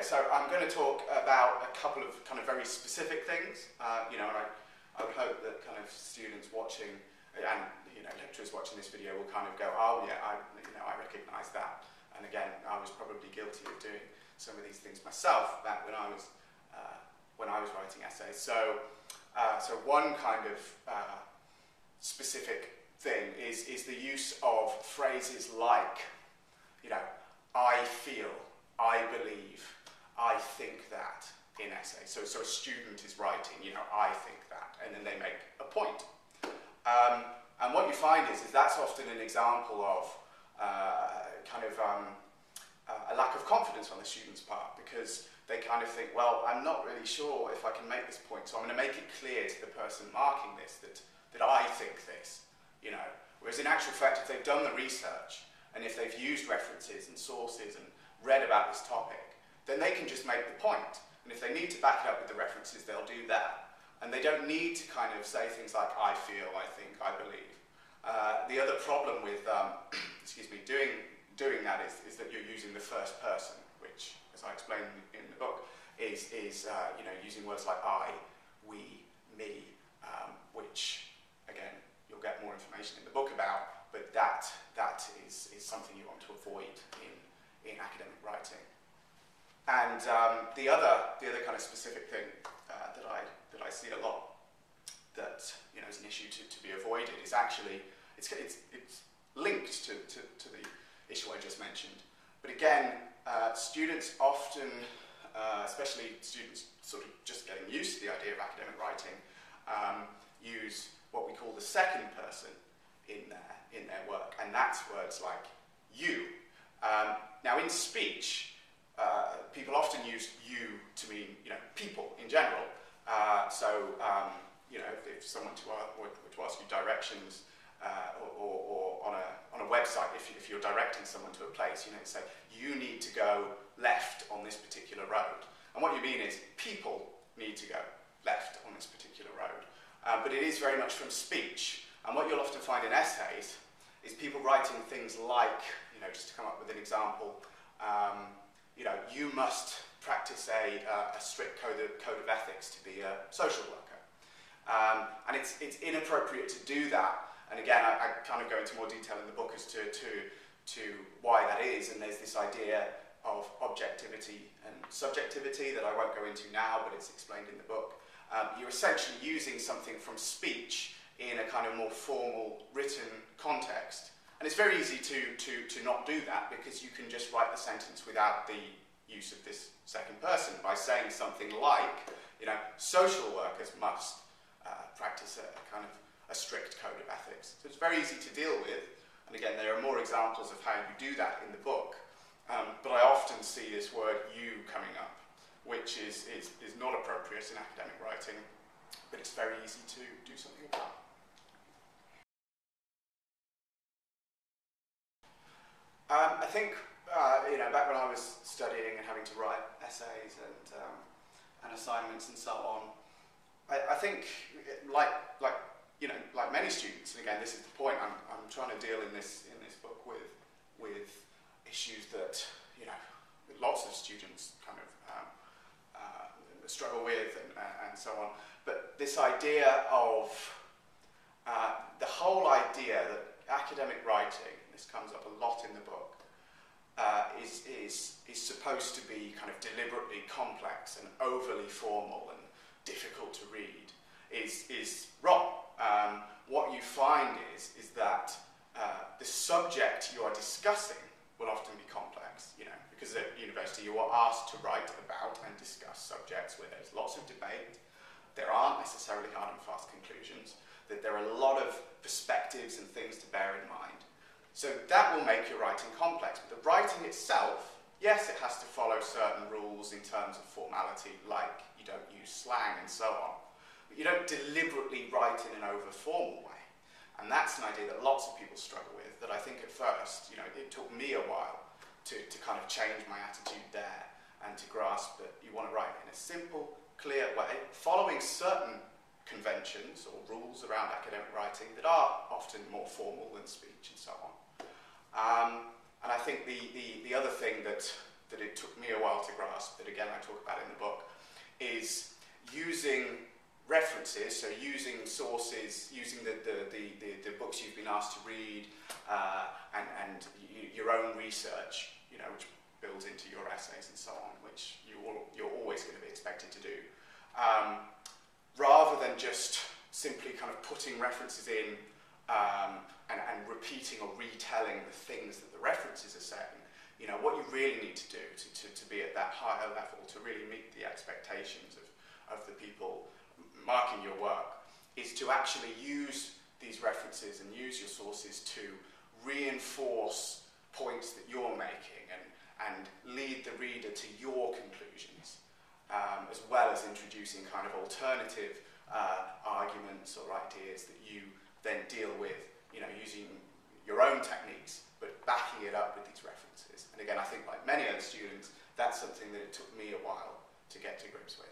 Okay, so I'm going to talk about a couple of kind of very specific things, and I would hope that kind of students watching and lecturers watching this video will kind of go, oh yeah, I recognise that. And again, I was probably guilty of doing some of these things myself back when I was writing essays. So one kind of specific thing is the use of phrases like, I feel, I believe, I think that in essays. So a student is writing, I think that, and then they make a point. And what you find is that's often an example of a lack of confidence on the student's part, because they kind of think, well, I'm not really sure if I can make this point, so I'm going to make it clear to the person marking this that I think this, Whereas in actual fact, if they've done the research, and if they've used references and sources and read about this topic, then they can just make the point. And if they need to back it up with the references, they'll do that. And they don't need to kind of say things like, I feel, I think, I believe. The other problem with doing that is that you're using the first person, which, as I explained in the book, is using words like I, we, me, which, again, you'll get more information in the book about, but that is something you want to avoid in academic writing. And the other kind of specific thing that I see a lot that is an issue to be avoided is actually it's linked to the issue I just mentioned. But again, students often, especially students sort of just getting used to the idea of academic writing, use what we call the second person in their work, and that's words like you. Now, in speech, people often use you to mean people in general. If someone were to ask you directions, or on a website, if you're directing someone to a place, say you need to go left on this particular road, and what you mean is people need to go left on this particular road. But it is very much from speech, and what you'll often find in essays is people writing things like, just to come up with an example, you must practice a strict code of ethics to be a social worker. And it's inappropriate to do that. And again, I kind of go into more detail in the book as to why that is. And there's this idea of objectivity and subjectivity that I won't go into now, but it's explained in the book. You're essentially using something from speech in a kind of more formal written context. And it's very easy to not do that, because you can just write the sentence without the use of this second person by saying something like, social workers must practice a strict code of ethics. So it's very easy to deal with. And again, there are more examples of how you do that in the book. But I often see this word you coming up, which is not appropriate in academic writing, but it's very easy to do something about. I think, back when I was studying and having to write essays and assignments and so on, I think, like many students, and again, this is the point, I'm trying to deal in this book with issues that, lots of students kind of struggle with and so on. But this idea of, the whole idea that academic writing, this comes up a lot in the book, is supposed to be kind of deliberately complex and overly formal and difficult to read is wrong. What you find is that the subject you are discussing will often be complex, because at university you are asked to write about and discuss subjects where there's lots of debate, there aren't necessarily hard and fast conclusions, that there are a lot of perspectives and things to bear in mind. So that will make your writing complex. But the writing itself, yes, it has to follow certain rules in terms of formality, like you don't use slang and so on. But you don't deliberately write in an over-formal way. And that's an idea that lots of people struggle with, that I think at first, it took me a while to kind of change my attitude there and to grasp that you want to write in a simple, clear way, following certain conventions or rules around academic writing that are often more formal than speech and so on. And I think the other thing that that it took me a while to grasp, that again I talk about in the book, is using references, so using sources, using the books you've been asked to read, and your own research, which builds into your essays and so on, which you're always going to be expected to do, rather than just simply kind of putting references in and repeating or retelling the things that the references are saying. What you really need to do to be at that higher level, to really meet the expectations of the people marking your work, is to actually use these references and use your sources to reinforce points that you're making and lead the reader to your conclusions, as well as introducing kind of alternative arguments or ideas that you then deal with, using your own techniques, but backing it up with these references. And again, I think like many other students, that's something that it took me a while to get to grips with.